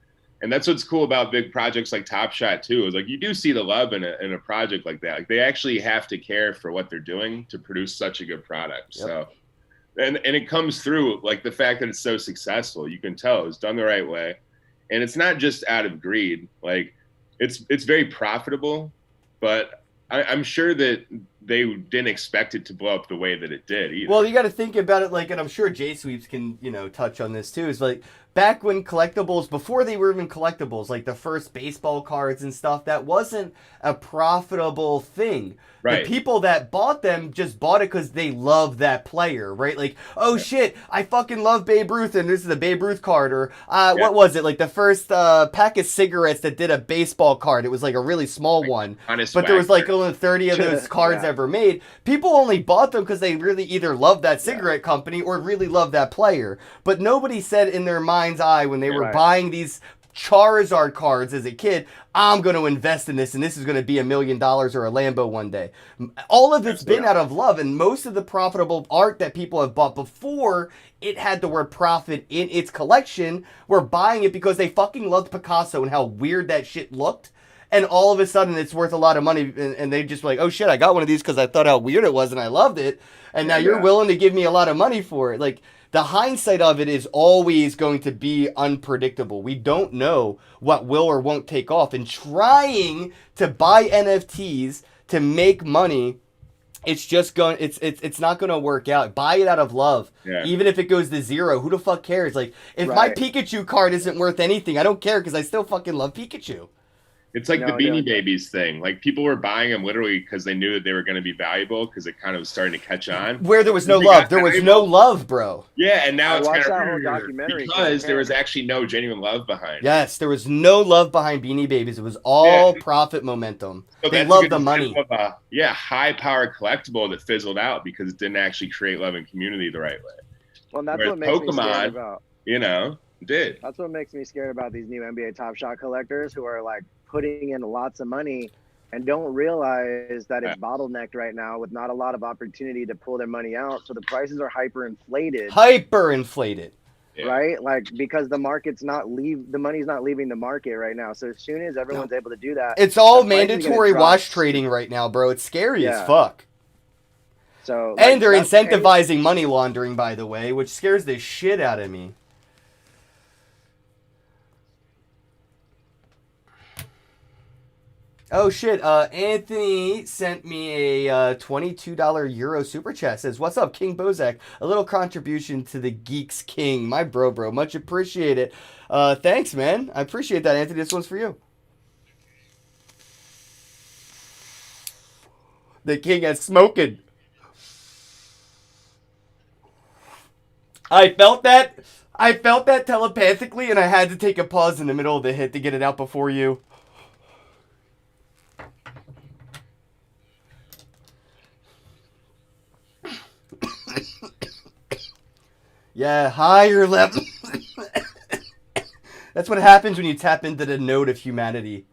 And that's what's cool about big projects like Top Shot too, is like you do see the love in a project like that. Like, they actually have to care for what they're doing to produce such a good product. Yep. So and it comes through, like, the fact that it's so successful. You can tell it's done the right way. And it's not just out of greed. Like, it's very profitable, but I'm sure that they didn't expect it to blow up the way that it did either. Well, you got to think about it, like, and I'm sure J Sweeps can, touch on this too, is like, back when collectibles, before they were even collectibles, like the first baseball cards and stuff, that wasn't a profitable thing. Right. The people that bought them just bought it because they love that player, right? Like, oh shit, I fucking love Babe Ruth, and this is a Babe Ruth card. Or what was it? Like the first pack of cigarettes that did a baseball card. It was like a really small one, but there was like only 30 of those cards ever made. People only bought them because they really either loved that cigarette company or really loved that player. But nobody said in their mind's eye when they were buying these Charizard cards as a kid, I'm going to invest in this, and this is going to be $1 million or a Lambo one day. All of it's been out of love, and most of the profitable art that people have bought before it had the word profit in its collection were buying it because they fucking loved Picasso and how weird that shit looked. And all of a sudden, it's worth a lot of money, and they just like, oh shit, I got one of these because I thought how weird it was and I loved it, and now you're willing to give me a lot of money for it. Like, the hindsight of it is always going to be unpredictable. We don't know what will or won't take off. And trying to buy NFTs to make money, it's not going to work out. Buy it out of love. Yeah. Even if it goes to zero, who the fuck cares? Like, if my Pikachu card isn't worth anything, I don't care because I still fucking love Pikachu. It's like the Beanie Babies thing. Like, people were buying them literally because they knew that they were going to be valuable because it kind of was starting to catch on. Where there was no love. There was no love, bro. Yeah, and now I it's watched kind that whole of documentary because there was actually no genuine love behind it. Yes, there was no love behind Beanie Babies. It was all profit momentum. So they that's loved the money. Of a, high-powered collectible that fizzled out because it didn't actually create love and community the right way. Well, that's Whereas what makes me scared about. Did. That's what makes me scared about these new NBA Top Shot collectors who are like putting in lots of money and don't realize that it's bottlenecked right now with not a lot of opportunity to pull their money out. So the prices are hyperinflated. Right? Like, because the money's not leaving the market right now. So as soon as everyone's able to do that, it's all mandatory wash trading right now, bro. It's scary as fuck. So and they're incentivizing money laundering, by the way, which scares the shit out of me. Oh shit, Anthony sent me a $22 Euro super chat. Says, what's up, Kenn Bosak? A little contribution to the Geeks King. My bro. Much appreciated. Thanks, man. I appreciate that, Anthony. This one's for you. The king is smoking. I felt that telepathically, and I had to take a pause in the middle of the hit to get it out before you. Yeah, higher level. That's what happens when you tap into the node of humanity.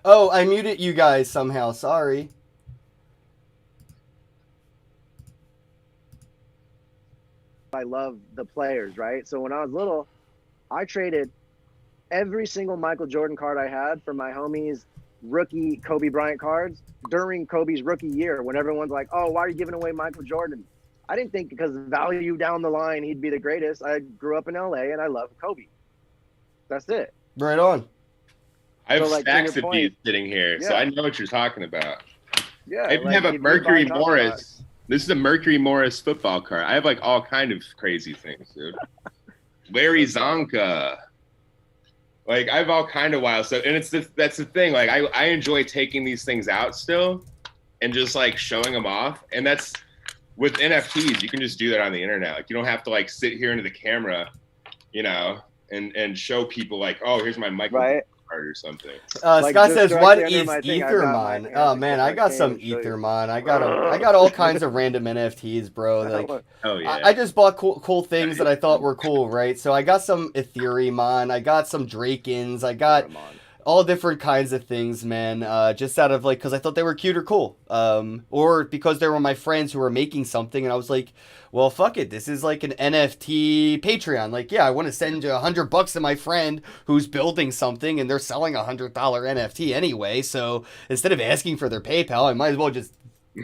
Oh, I muted you guys somehow. Sorry. I love the players, right? So when I was little, I traded every single Michael Jordan card I had for my homies' rookie Kobe Bryant cards during Kobe's rookie year when everyone's like, oh, why are you giving away Michael Jordan? I didn't think because value down the line, he'd be the greatest. I grew up in LA and I love Kobe. That's it. Right on. I have stacks of these sitting here, so I know what you're talking about. Yeah. I even have a Mercury Morris. This is a Mercury Morris football card. I have like all kind of crazy things, dude. Larry Zonka. Like, I have all kind of wild stuff. And that's the thing. Like, I enjoy taking these things out still and just like showing them off. And that's with NFTs, you can just do that on the internet. Like, you don't have to like sit here into the camera, and show people like, oh, here's my Michael card or something. Scott says, what is Ethermon? Oh man, I got some Ethermon. I got all kinds of random NFTs, bro. Like, oh yeah. I just bought cool things that I thought were cool, right? So I got some Ethereumon, I got some Drakens, I got all different kinds of things, man. Just out of like, because I thought they were cute or cool, or because they were my friends who were making something, and I was like, well, fuck it. This is like an NFT Patreon. Like, yeah, I want to send $100 to my friend who's building something, and they're selling $100 NFT anyway. So instead of asking for their PayPal, I might as well just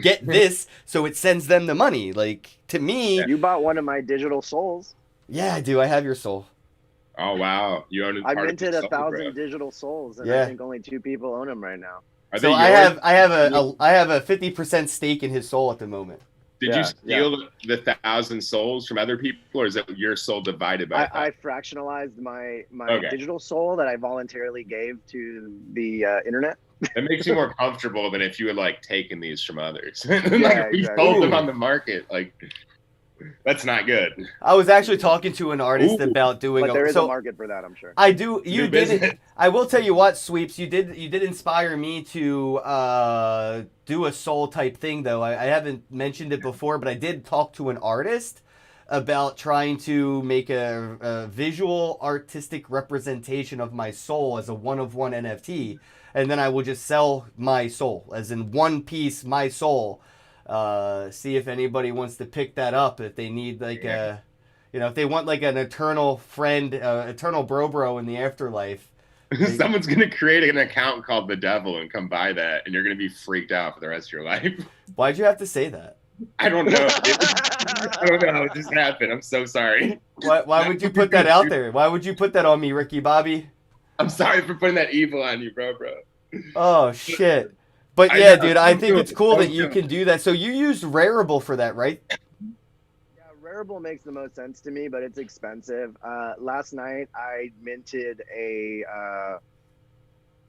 get this so it sends them the money. Like, to me, you bought one of my digital souls. Yeah, I do. I have your soul. Oh wow, you own it. I minted 1,000 digital souls, and I think only 2 people own them right now. So I have a 50% stake in his soul at the moment. Did you steal the 1,000 souls from other people, or is it your soul divided by? I fractionalized my digital soul that I voluntarily gave to the internet. It makes you more comfortable than if you had like taken these from others. Like, we sold them on the market. Like, that's not good. I was actually talking to an artist about doing. But there is a market for that, I'm sure. I do. You did. I will tell you what, Sweeps. You did inspire me to do a soul type thing, though. I haven't mentioned it before, but I did talk to an artist about trying to make a visual artistic representation of my soul as a one-of-one NFT, and then I will just sell my soul, as in one piece, my soul. See if anybody wants to pick that up, if they need like a, if they want like an eternal friend, eternal bro in the afterlife. Someone's gonna create an account called the Devil and come buy that, and you're gonna be freaked out for the rest of your life. Why'd you have to say that? I don't know. I don't know how it just happened. I'm so sorry. Why would you put that out there? Why would you put that on me, Ricky Bobby? I'm sorry for putting that evil on you, bro. Oh shit. But yeah, dude, I think it's cool that you can do that. So you used Rarible for that, right? Yeah, Rarible makes the most sense to me, but it's expensive. Last night I minted a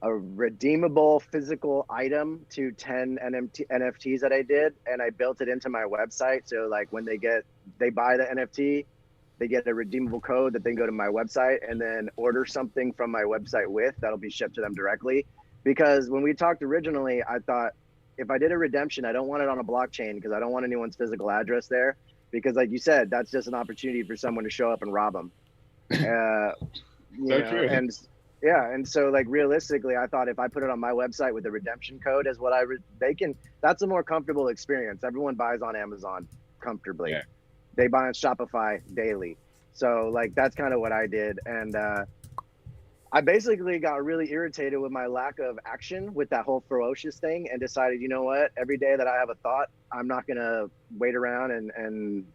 redeemable physical item to 10 NFTs that I did, and I built it into my website. So like when they buy the NFT, they get a redeemable code that they can go to my website and then order something from my website with, that'll be shipped to them directly. Because when we talked originally, I thought if I did a redemption, I don't want it on a blockchain because I don't want anyone's physical address there. Because like you said, that's just an opportunity for someone to show up and rob them. True. And so like realistically, I thought if I put it on my website with the redemption code as what that's a more comfortable experience. Everyone buys on Amazon comfortably. Yeah. They buy on Shopify daily. So like that's kind of what I did. And I basically got really irritated with my lack of action with that whole ferocious thing and decided, you know what, every day that I have a thought, I'm not going to wait around and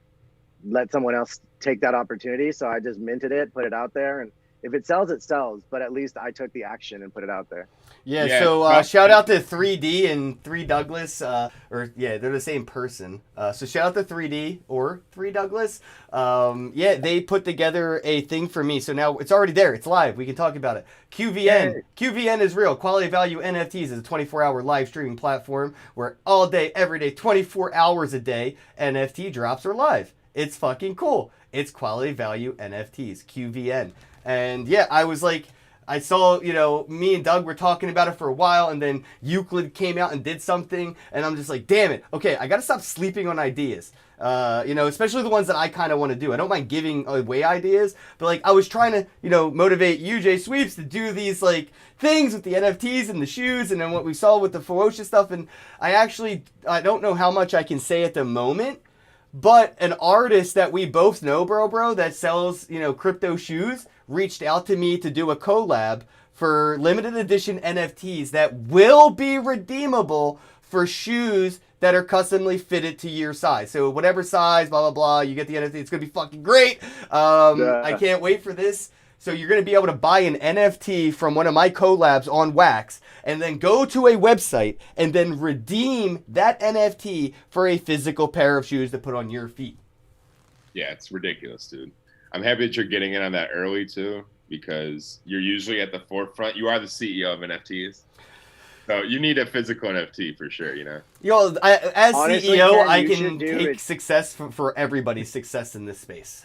let someone else take that opportunity. So I just minted it, put it out there, and if it sells, it sells. But at least I took the action and put it out there. Yeah, so shout out to 3D and 3 Douglas. They're the same person. So shout out to 3D or 3 Douglas. They put together a thing for me. So now it's already there. It's live. We can talk about it. QVN. Yay. QVN is real. Quality Value NFTs is a 24-hour live streaming platform where all day, every day, 24 hours a day, NFT drops are live. It's fucking cool. It's Quality Value NFTs, QVN. And yeah, I was like, I saw, me and Doug were talking about it for a while, and then Euclid came out and did something, and I'm just like, damn it. Okay, I got to stop sleeping on ideas. Especially the ones that I kind of want to do. I don't mind giving away ideas, but like I was trying to, motivate UJ Sweeps to do these like things with the NFTs and the shoes, and then what we saw with the ferocious stuff. And I don't know how much I can say at the moment, but an artist that we both know, bro, that sells, crypto shoes, reached out to me to do a collab for limited edition NFTs that will be redeemable for shoes that are customly fitted to your size. So whatever size, blah, blah, blah, you get the NFT. It's going to be fucking great. I can't wait for this. So you're going to be able to buy an NFT from one of my collabs on Wax and then go to a website and then redeem that NFT for a physical pair of shoes to put on your feet. Yeah, it's ridiculous, dude. I'm happy that you're getting in on that early too, because you're usually at the forefront. You are the CEO of NFTs. So you need a physical NFT for sure, As Honestly, CEO, Ken, I you can should do take it. success for everybody's success in this space.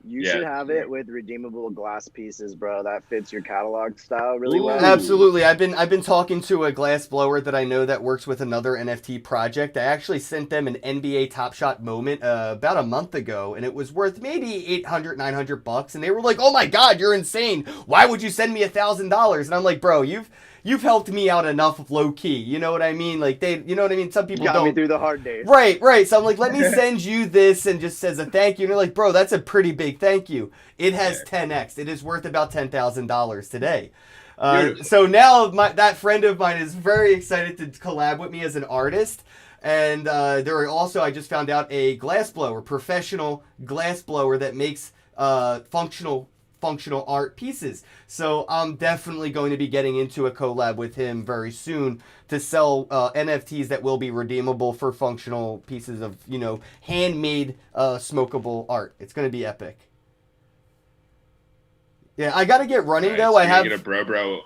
You should have it with redeemable glass pieces, bro. That fits your catalog style really well. Absolutely. I've been talking to a glass blower that I know that works with another NFT project. I actually sent them an NBA Top Shot moment about a month ago, and it was worth maybe $800-900, and they were like, "Oh my God, you're insane! Why would you send me $1,000?" And I'm like, "Bro, you've helped me out enough low key. You know what I mean? Like Some people got don't. me through the hard days. Right. So I'm like, let me send you this, and just says a thank you. And you're like, bro, that's a pretty big thank you. It has 10x. It is worth about $10,000 today. So now that friend of mine is very excited to collab with me as an artist. And there are also, I just found out, a glass blower, professional glass blower that makes functional art pieces. So I'm definitely going to be getting into a collab with him very soon to sell NFTs that will be redeemable for functional pieces of, handmade smokable art. It's going to be epic. Yeah, I got to get running though. I have get a bro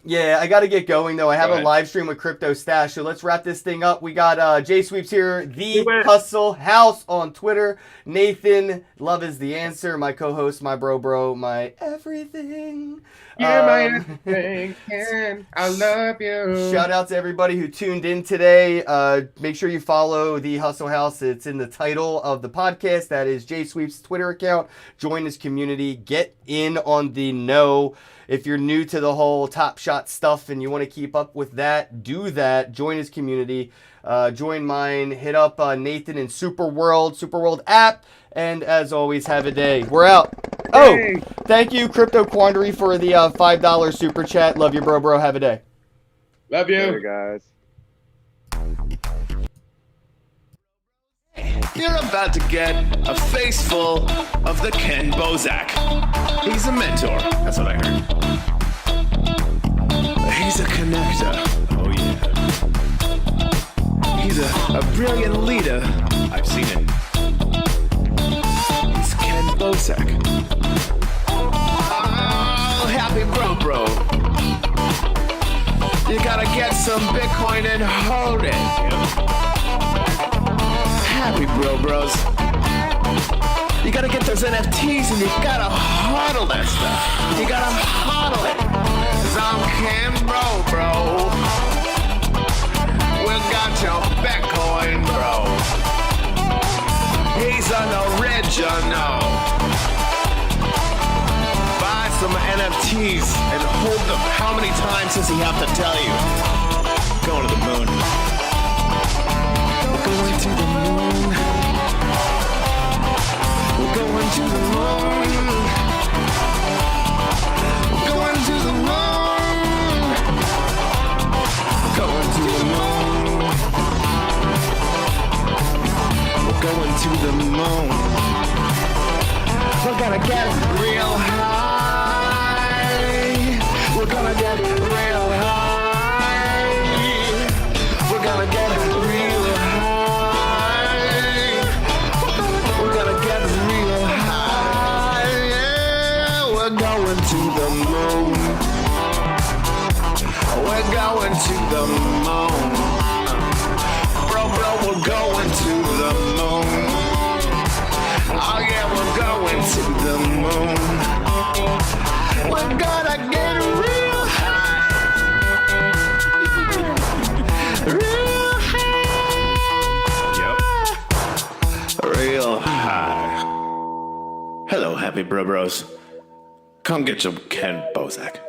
Yeah, I got to get going, though. I have a live stream with Crypto Stash, so let's wrap this thing up. We got J Sweeps here, The Hustle House on Twitter. Nathan, Love is the Answer, my co-host, my bro, my everything. You're my everything, Ken. I love you. Shout out to everybody who tuned in today. Make sure you follow the Hustle House. It's in the title of the podcast. That is Jay Sweep's Twitter account. Join this community. Get in on the know. If you're new to the whole Top Shot stuff and you want to keep up with that, do that. Join his community. Join mine. Hit up Nathan in Superworld app. And as always, have a day. We're out. Oh, thank you, Crypto Quandary, for the $5 super chat. Love you, bro. Have a day. Love you. Later, guys. You're about to get a face full of the Kenn Bosak. He's a mentor. That's what I heard. He's a connector. Oh, yeah. He's a brilliant leader. I've seen it. He's Kenn Bosak. Oh, happy bro. You gotta get some Bitcoin and hold it. Happy bros. You gotta get those NFTs and you gotta hodl that stuff. You gotta hodl it. 'Cause I'm Kenn bro. We got your Bitcoin, bro. He's an original. Buy some NFTs and hold them. How many times does he have to tell you? Going to the moon. We're going to the moon. We're going to the moon. We're going to the moon. We're going to the moon. We're going to the moon. We're gonna get real high. We're gonna get real high. We're gonna get real high. We're gonna get real high. Yeah, we're going to the moon. We're going to the moon. Bro, we're going to the moon. Oh yeah, we're going to the moon. We're gonna get real high. Real high. Yep. Real high. Hello, happy bros. Come get your Kenn Bosak.